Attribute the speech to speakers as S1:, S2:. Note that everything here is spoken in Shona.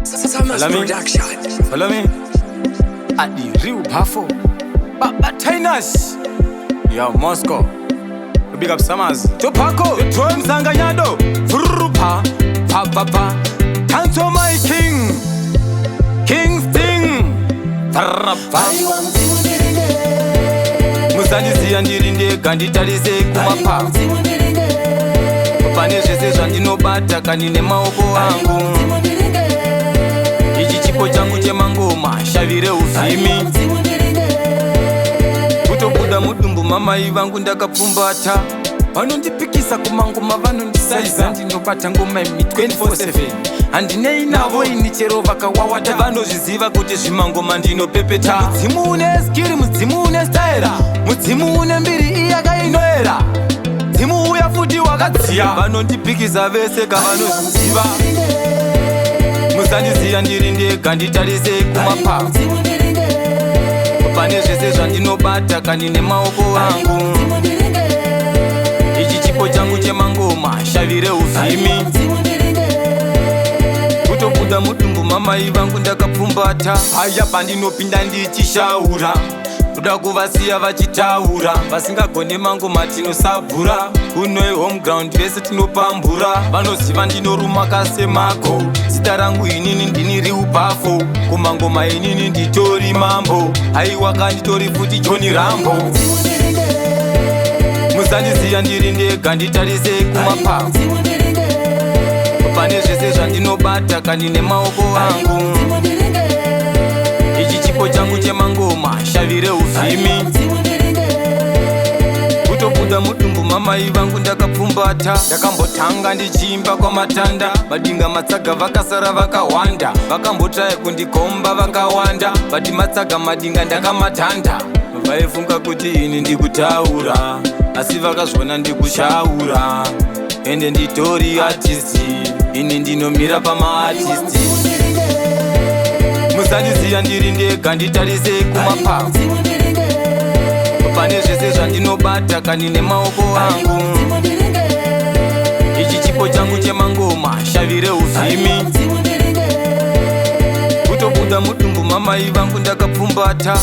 S1: Follow me at the real Buffalo. But Tainas, yo, Moscow. Big up Summers. Topako, Troy Zanganyado. Frupa, Papa. Tanto my king. King Sting. Tarapa. Musanizi andirinde ganditarize kumapa. Pane zvese zvandinobata kanine maoko angu. Ichi chipo changu chemangoma shavire uvhimi. Kutobuda mudumbu mamai vangu ndakapfumbata. Vanondipikisa kumangoma vanondisaiza ndinobata ngoma imi 24/7. Handinei navo ini chero vakawawata vanozviziva kuti zvimangoma ndinopepeta. Mudzimu une skiri, mudzimu une style, mudzimu une mbiri iyakainoera. Mudzimu uya futi wakadziya vanondipikisa vese kavanozviziva. Musandiziya ndiri ndega nditarise kumapa. Pane zvese zvandinobata kanine maoko angu. Ichi chipo changu chemangoma shavire uvhimi. Kutobuda mudumbu mamai vangu ndakapfumbata. Haya pandinopinda ndichishaura, kuda kuvasiya vachitaura. Vasingagone mangoma tinosabhura. Kuno home ground vese tinopambura. Vanoziva ndinoruma kasemako. Zita rangu inini ndini riubafo. Kumangoma inini nditori mambo. Haiwa kanditori futi Johnny Rambo. Musandiziya ndiri ndega nditarise kumapa. Pane zvese zvandinobata kanine maoko angu. Ichi chipo changu chemangoma shavire uvhimi. Kutobuda mudumbu mamai vangu ndakapfumbata. Ndakambotanga ndichiimba kwa matanda. Madinga matsaga vakasara vakawanda. Vakambotraya kundikomba vakawanda. Bati matsaga madinga ndakamatanda. Vaifunga kuti ini ndikutaura, asi vakazvona ndikushaura. Ende nditori artist, ini ndinomira pama-artist. Musandiziya ndiri ndega nditarise kumapa. Pane zvese zvandinobata kanine maoko angu. Ichi chipo changu chemangoma shavire uvhimi. Kutobuda mudumbu mamai vangu ndakapfumbata.